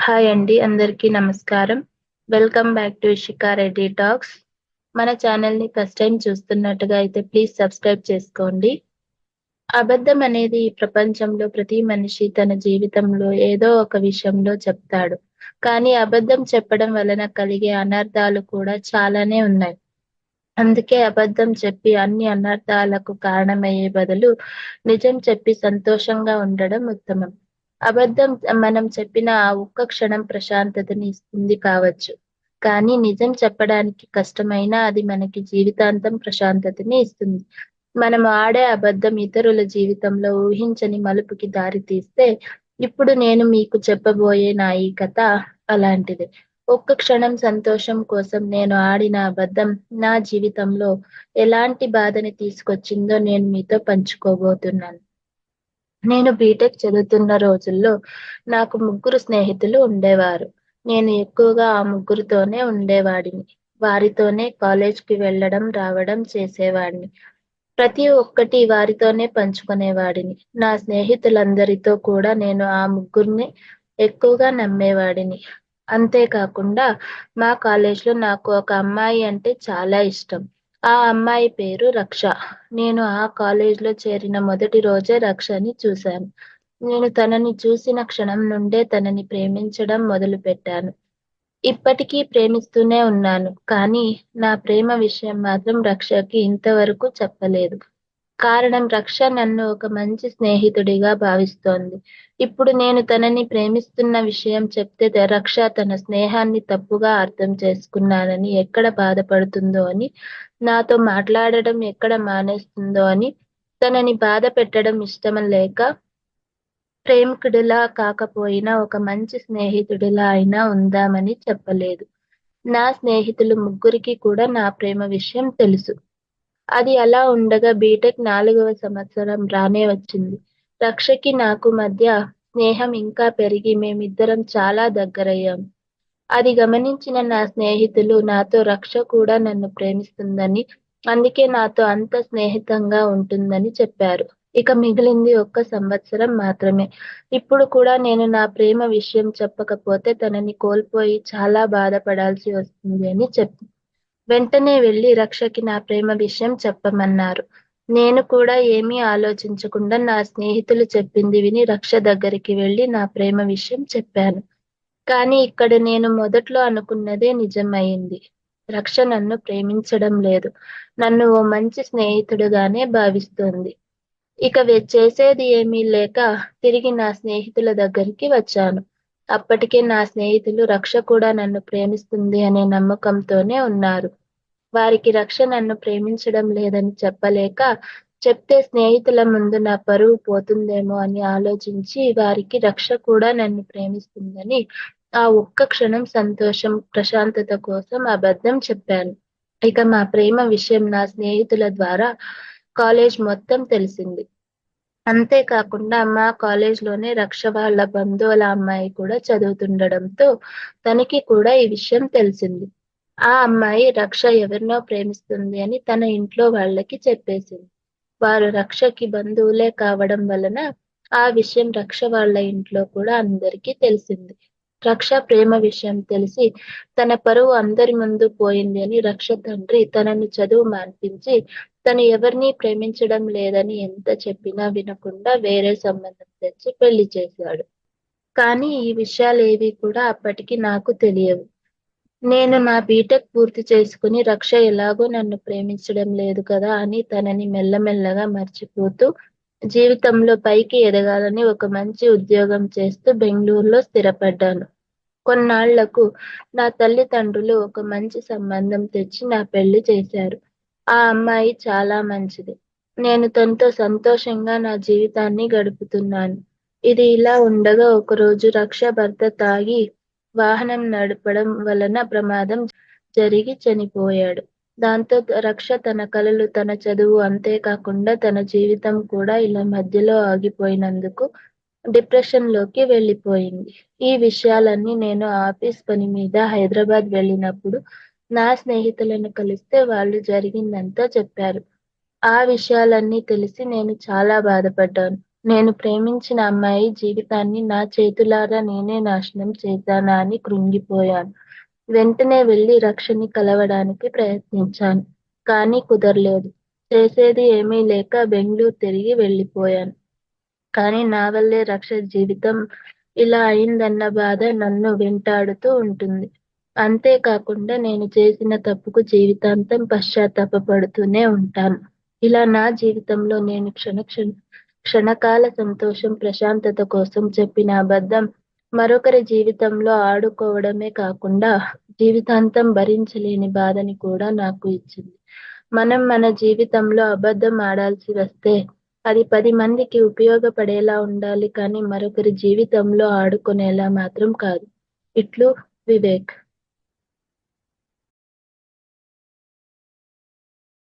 Hi అండి. అందరికీ నమస్కారం. Welcome back to Ishika Reddy talks. మన ఛానెల్‌ని ఫస్ట్ టైమ్ చూస్తున్నట్టుగా అయితే ప్లీజ్ సబ్స్క్రైబ్ చేసుకోండి. అబద్ధం అనేది ఈ ప్రపంచంలో ప్రతి మనిషి తన జీవితంలో ఏదో ఒక విషయంలో చెప్తాడు. కానీ అబద్ధం చెప్పడం వలన కలిగే అనర్థాలు కూడా చాలానే ఉన్నాయి. అందుకే అబద్ధం చెప్పి అన్ని అనర్థాలకు కారణమయ్యే బదులు నిజం చెప్పి సంతోషంగా ఉండడం ఉత్తమం. అబద్ధం మనం చెప్పిన ఆ ఒక్క క్షణం ప్రశాంతతని ఇస్తుంది కావచ్చు. కానీ నిజం చెప్పడానికి కష్టమైనా అది మనకి జీవితాంతం ప్రశాంతతని ఇస్తుంది. మనం ఆడే అబద్ధం ఇతరుల జీవితంలో ఊహించని మలుపుకి దారి తీస్తే, ఇప్పుడు నేను మీకు చెప్పబోయే నా ఈ కథ అలాంటిదే. ఒక్క క్షణం సంతోషం కోసం నేను ఆడిన అబద్ధం నా జీవితంలో ఎలాంటి బాధని తీసుకొచ్చిందో నేను మీతో పంచుకోబోతున్నాను. నేను బీటెక్ చదువుతున్న రోజుల్లో నాకు ముగ్గురు స్నేహితులు ఉండేవారు. నేను ఎక్కువగా ఆ ముగ్గురితోనే ఉండేవాడిని. వారితోనే కాలేజ్‌కి వెళ్ళడం, రావడం చేసేవాడిని. ప్రతి ఒక్కటి వారితోనే పంచుకునేవాడిని. నా స్నేహితులందరితో కూడా నేను ఆ ముగ్గురిని ఎక్కువగా నమ్మేవాడిని. అంతేకాకుండా మా కాలేజ్‌లో నాకు ఒక అమ్మాయి అంటే చాలా ఇష్టం. ఆ అమ్మాయి పేరు రక్ష. నేను ఆ కాలేజ్‌లో చేరిన మొదటి రోజే రక్షని చూశాను. నేను తనని చూసిన క్షణం నుండే తనని ప్రేమించడం మొదలుపెట్టాను. ఇప్పటికీ ప్రేమిస్తూనే ఉన్నాను. కానీ నా ప్రేమ విషయం మాత్రం రక్షకి ఇంతవరకు చెప్పలేదు. కారణం రక్ష నన్ను ఒక మంచి స్నేహితుడిగా భావిస్తోంది. ఇప్పుడు నేను తనని ప్రేమిస్తున్న విషయం చెప్తే రక్ష తన స్నేహాన్ని తప్పుగా అర్థం చేసుకున్నానని ఎక్కడ బాధపడుతుందో అని, నాతో మాట్లాడడం ఎక్కడ మానేస్తుందో అని, తనని బాధ పెట్టడం ఇష్టం లేక ప్రేమికుడిలా కాకపోయినా ఒక మంచి స్నేహితుడిలా అయినా ఉందామని చెప్పలేదు. నా స్నేహితులు ముగ్గురికి కూడా నా ప్రేమ విషయం తెలుసు. అది అలా ఉండగా బీటెక్ 4వ సంవత్సరం రానే వచ్చింది. రక్షకి నాకు మధ్య స్నేహం ఇంకా పెరిగి మేమిద్దరం చాలా దగ్గరయ్యాం. అది గమనించిన నా స్నేహితులు నాతో రక్ష కూడా నన్ను ప్రేమిస్తుందని, అందుకే నాతో అంత స్నేహితంగా ఉంటుందని చెప్పారు. ఇక మిగిలింది ఒక్క సంవత్సరం మాత్రమే. ఇప్పుడు కూడా నేను నా ప్రేమ విషయం చెప్పకపోతే తనని కోల్పోయి చాలా బాధపడాల్సి వస్తుంది అని వెంటనే వెళ్లి రక్షకి నా ప్రేమ విషయం చెప్పమన్నారు. నేను కూడా ఏమీ ఆలోచించకుండా నా స్నేహితులు చెప్పింది విని రక్ష దగ్గరికి వెళ్లి నా ప్రేమ విషయం చెప్పాను. కానీ ఇక్కడ నేను మొదట్లో అనుకున్నదే నిజమయింది. రక్ష నన్ను ప్రేమించడం లేదు. నన్ను ఓ మంచి స్నేహితుడుగానే భావిస్తోంది. ఇక చేసేది ఏమీ లేక తిరిగి నా స్నేహితుల దగ్గరికి వచ్చాను. అప్పటికే నా స్నేహితులు రక్ష కూడా నన్ను ప్రేమిస్తుంది అనే నమ్మకంతోనే ఉన్నారు. వారికి రక్ష నన్ను ప్రేమించడం లేదని చెప్పలేక, చెప్తే స్నేహితుల ముందు నా పరువు పోతుందేమో అని ఆలోచించి వారికి రక్ష కూడా నన్ను ప్రేమిస్తుందని ఆ ఒక్క క్షణం సంతోషం, ప్రశాంతత కోసం అబద్ధం చెప్పాను. ఇక మా ప్రేమ విషయం నా స్నేహితుల ద్వారా కాలేజ్ మొత్తం తెలిసింది. అంతేకాకుండా మా కాలేజ్‌లోనే రక్ష వాళ్ళ బంధువుల అమ్మాయి కూడా చదువుతుండడంతో తనకి కూడా ఈ విషయం తెలిసింది. ఆ అమ్మాయి రక్ష ఎవరినో ప్రేమిస్తుంది అని తన ఇంట్లో వాళ్ళకి చెప్పేసింది. వారు రక్షకి బంధువులే కావడం వలన ఆ విషయం రక్ష వాళ్ళ ఇంట్లో కూడా అందరికీ తెలిసింది. రక్ష ప్రేమ విషయం తెలిసి తన పరువు అందరి ముందు పోయింది అని రక్ష తండ్రి తనని చదువు మాన్పించి తను ఎవరిని ప్రేమించడం లేదని ఎంత చెప్పినా వినకుండా వేరే సంబంధం తెచ్చి పెళ్లి చేశాడు. కానీ ఈ విషయాలేవి కూడా అప్పటికి నాకు తెలియవు. నేను నా బీటెక్ పూర్తి చేసుకుని రక్ష ఎలాగో నన్ను ప్రేమించడం లేదు కదా అని తనని మెల్లమెల్లగా మర్చిపోతూ, జీవితంలో పైకి ఎదగాలని ఒక మంచి ఉద్యోగం చేస్తూ బెంగుళూరులో స్థిరపడ్డాను. కొన్నాళ్లకు నా తల్లిదండ్రులు ఒక మంచి సంబంధం తెచ్చి నా పెళ్లి చేశారు. ఆ అమ్మాయి చాలా మంచిది. నేను తనతో సంతోషంగా నా జీవితాన్ని గడుపుతున్నాను. ఇది ఇలా ఉండగా ఒకరోజు రక్ష భర్త తాగి వాహనం నడపడం వలన ప్రమాదం జరిగి చనిపోయాడు. దాంతో రక్ష తన కలలు, తన చదువు అంతేకాకుండా తన జీవితం కూడా ఇలా మధ్యలో ఆగిపోయినందుకు డిప్రెషన్‌లోకి వెళ్ళిపోయింది. ఈ విషయాలన్నీ నేను ఆఫీస్ పని మీద హైదరాబాద్ వెళ్ళినప్పుడు నా స్నేహితులను కలిస్తే వాళ్ళు జరిగిందంతా చెప్పారు. ఆ విషయాలన్నీ తెలిసి నేను చాలా బాధపడ్డాను. నేను ప్రేమించిన అమ్మాయి జీవితాన్ని నా చేతులారా నేనే నాశనం చేశానా అని కృంగిపోయాను. వెంటనే వెళ్లి రక్షని కలవడానికి ప్రయత్నించాను. కానీ కుదరలేదు. చేసేది ఏమీ లేక బెంగుళూరు తిరిగి వెళ్ళిపోయాను. కానీ నా వల్లే రక్ష జీవితం ఇలా అయిందన్న బాధ నన్ను వెంటాడుతూ ఉంటుంది. అంతేకాకుండా నేను చేసిన తప్పుకు జీవితాంతం పశ్చాత్తాపపడుతూనే ఉంటాను. ఇలా నా జీవితంలో నేను క్షణకాల సంతోషం, ప్రశాంతత కోసం చెప్పిన అబద్ధం మరొకరి జీవితంలో ఆడుకోవడమే కాకుండా జీవితాంతం భరించలేని బాధని కూడా నాకు ఇచ్చింది. మనం మన జీవితంలో అబద్ధం ఆడాల్సి వస్తే అది 10 మందికి ఉపయోగపడేలా ఉండాలి కానీ మరొకరి జీవితంలో ఆడుకునేలా మాత్రం కాదు. ఇట్లు వివేక్.